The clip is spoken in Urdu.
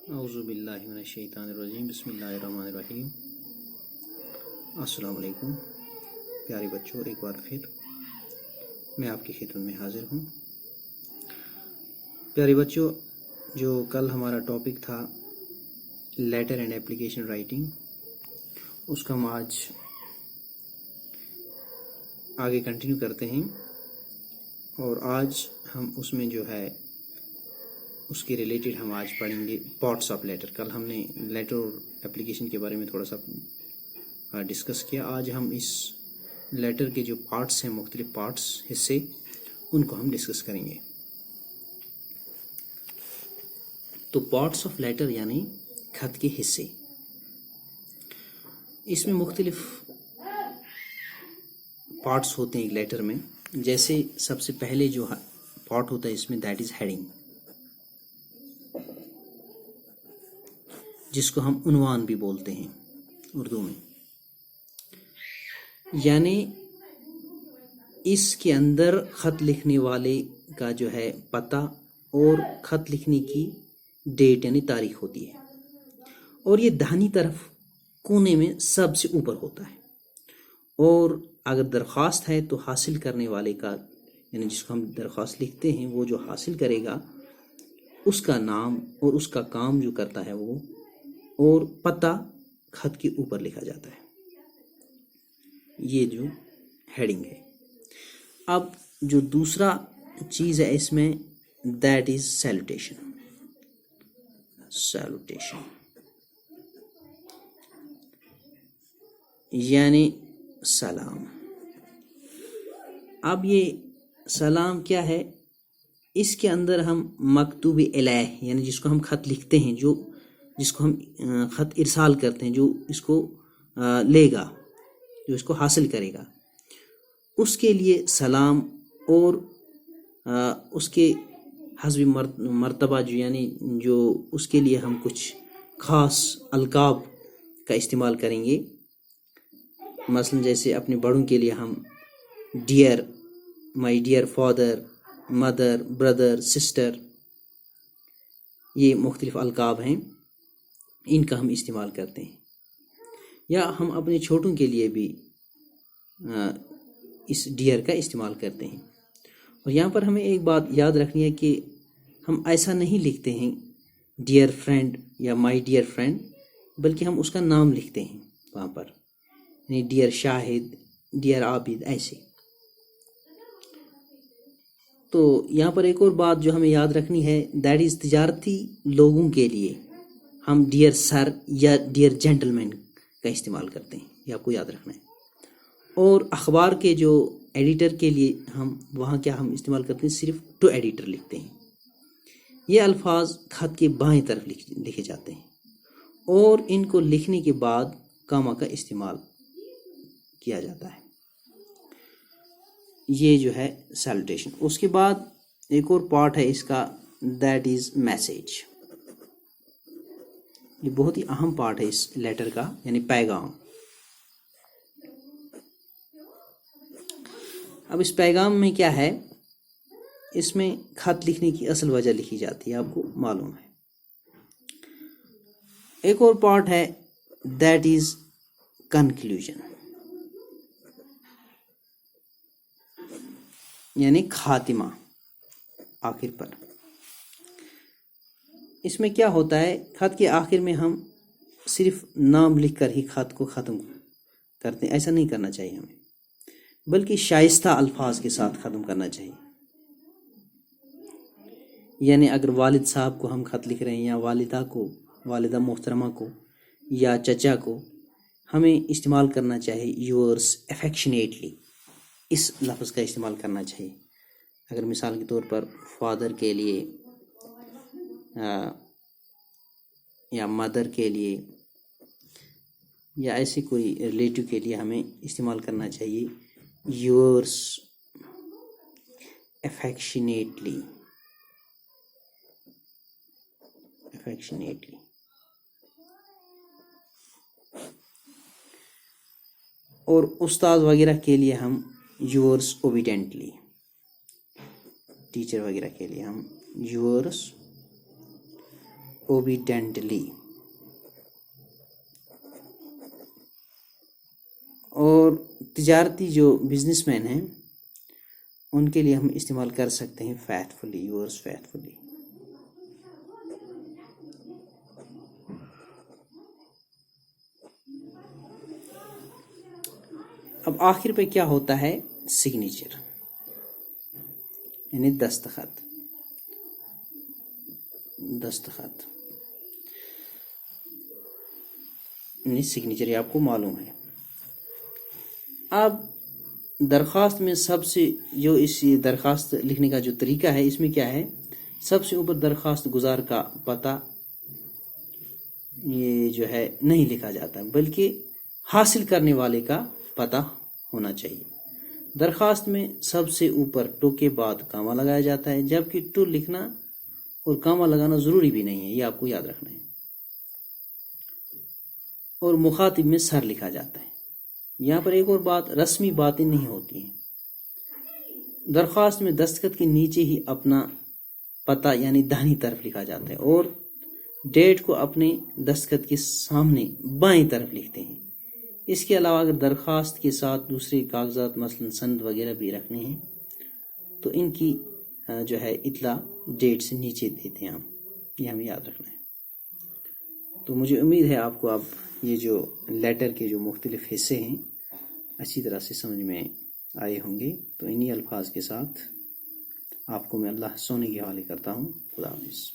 اعوذ باللہ من الشیطان الرجیم، بسم اللہ الرحمن الرحیم۔ السلام علیکم پیارے بچوں، ایک بار پھر میں آپ کی خدمت میں حاضر ہوں۔ پیارے بچوں، جو کل ہمارا ٹاپک تھا لیٹر اینڈ اپلیکیشن رائٹنگ، اس کا ہم آج آگے کنٹینیو کرتے ہیں، اور آج ہم اس میں جو ہے اس کے ریلیٹڈ ہم آج پڑھیں گے پارٹس آف لیٹر۔ کل ہم نے لیٹر اور اپلیکیشن کے بارے میں تھوڑا سا ڈسکس کیا۔ آج ہم اس لیٹر کے جو پارٹس ہیں، مختلف پارٹس، حصے، ان کو ہم ڈسکس کریں گے۔ تو پارٹس آف لیٹر یعنی خط کے حصے۔ اس میں مختلف پارٹس ہوتے ہیں ایک لیٹر میں۔ جیسے سب سے پہلے جو پارٹ ہوتا ہے اس میں، دیٹ از ہیڈنگ، جس کو ہم عنوان بھی بولتے ہیں اردو میں۔ یعنی اس کے اندر خط لکھنے والے کا جو ہے پتہ اور خط لکھنے کی ڈیٹ یعنی تاریخ ہوتی ہے، اور یہ داہنی طرف کونے میں سب سے اوپر ہوتا ہے۔ اور اگر درخواست ہے تو حاصل کرنے والے کا، یعنی جس کو ہم درخواست لکھتے ہیں، وہ جو حاصل کرے گا اس کا نام اور اس کا کام جو کرتا ہے وہ، اور پتہ خط کے اوپر لکھا جاتا ہے۔ یہ جو ہیڈنگ ہے۔ اب جو دوسرا چیز ہے اس میں، دیٹ از سیلوٹیشن۔ سیلوٹیشن یعنی سلام۔ اب یہ سلام کیا ہے؟ اس کے اندر ہم مکتوب الیہ، یعنی جس کو ہم خط لکھتے ہیں، جس کو ہم خط ارسال کرتے ہیں، جو اس کو لے گا، جو اس کو حاصل کرے گا، اس کے لیے سلام، اور اس کے حسب مرتبہ جو اس کے لیے ہم کچھ خاص القاب کا استعمال کریں گے۔ مثلا جیسے اپنے بڑوں کے لیے ہم dear, my dear father, mother, brother, sister, یہ مختلف القاب ہیں، ان کا ہم استعمال کرتے ہیں۔ یا ہم اپنے چھوٹوں کے لیے بھی اس ڈیئر کا استعمال کرتے ہیں۔ اور یہاں پر ہمیں ایک بات یاد رکھنی ہے کہ ہم ایسا نہیں لکھتے ہیں ڈیئر فرینڈ یا مائی ڈیئر فرینڈ، بلکہ ہم اس کا نام لکھتے ہیں وہاں پر، یعنی ڈیئر شاہد، ڈیئر عابد، ایسے۔ تو یہاں پر ایک اور بات جو ہمیں یاد رکھنی ہے، دیٹ از تجارتی لوگوں کے لیے ہم ڈیئر سر یا ڈیئر جینٹل مین کا استعمال کرتے ہیں، یہ آپ کو یاد رکھنا ہے۔ اور اخبار کے جو ایڈیٹر کے لیے ہم وہاں کیا ہم استعمال کرتے ہیں، صرف ٹو ایڈیٹر لکھتے ہیں۔ یہ الفاظ خط کے بائیں طرف لکھے جاتے ہیں، اور ان کو لکھنے کے بعد کاما کا استعمال کیا جاتا ہے۔ یہ جو ہے سیلوٹیشن۔ اس کے بعد ایک اور پارٹ ہے اس کا، دیٹ از میسیج۔ یہ بہت ہی اہم پارٹ ہے اس لیٹر کا، یعنی پیغام۔ اب اس پیغام میں کیا ہے، اس میں خط لکھنے کی اصل وجہ لکھی جاتی ہے، آپ کو معلوم ہے۔ ایک اور پارٹ ہے، دیٹ از کنکلوژن، یعنی خاتمہ، آخر پر۔ اس میں کیا ہوتا ہے، خط کے آخر میں ہم صرف نام لکھ کر ہی خط کو ختم کرتے ہیں۔ ایسا نہیں کرنا چاہیے ہمیں، بلکہ شائستہ الفاظ کے ساتھ ختم کرنا چاہیے۔ یعنی اگر والد صاحب کو ہم خط لکھ رہے ہیں، یا والدہ کو، والدہ محترمہ کو، یا چچا کو، ہمیں استعمال کرنا چاہیے یورس افیکشنیٹلی، اس لفظ کا استعمال کرنا چاہیے۔ اگر مثال کے طور پر فادر کے لیے یا مدر کے لیے، یا ایسی کوئی ریلیٹو کے لیے، ہمیں استعمال کرنا چاہیے یورس افیکشنیٹلی۔ اور استاد وغیرہ کے لیے ہم یورس اوبیڈینٹلی، ٹیچر وغیرہ کے لیے ہم یورس obediently. اور تجارتی جو بزنس مین ہیں ان کے لیے ہم استعمال کر سکتے ہیں faithfully, yours faithfully. اب آخر پہ کیا ہوتا ہے؟ سگنیچر یعنی دستخط. دستخط یعنی سگنیچر، یہ آپ کو معلوم ہے. اب درخواست میں سب سے جو اس درخواست لکھنے کا جو طریقہ ہے، اس میں کیا ہے؟ سب سے اوپر درخواست گزار کا پتہ یہ جو ہے نہیں لکھا جاتا، بلکہ حاصل کرنے والے کا پتہ ہونا چاہیے. درخواست میں سب سے اوپر ٹو کے بعد کاما لگایا جاتا ہے، جبکہ ٹو لکھنا اور کاما لگانا ضروری بھی نہیں ہے، یہ آپ کو یاد رکھنا ہے. اور مخاطب میں سر لکھا جاتا ہے. یہاں پر ایک اور بات، رسمی باتیں نہیں ہوتی ہیں. درخواست میں دستخط کے نیچے ہی اپنا پتہ یعنی داہنی طرف لکھا جاتا ہے، اور ڈیٹ کو اپنے دستخط کے سامنے بائیں طرف لکھتے ہیں. اس کے علاوہ اگر درخواست کے ساتھ دوسرے کاغذات مثلا سند وغیرہ بھی رکھنے ہیں تو ان کی جو ہے اطلاع ڈیٹ سے نیچے دیتے ہیں ہم، یہ ہمیں یاد رکھنا ہے. تو مجھے امید ہے آپ کو اب یہ جو لیٹر کے جو مختلف حصے ہیں اچھی طرح سے سمجھ میں آئے ہوں گے. تو انہی الفاظ کے ساتھ آپ کو میں اللہ سونے کے حوالے کرتا ہوں. خدا حافظ.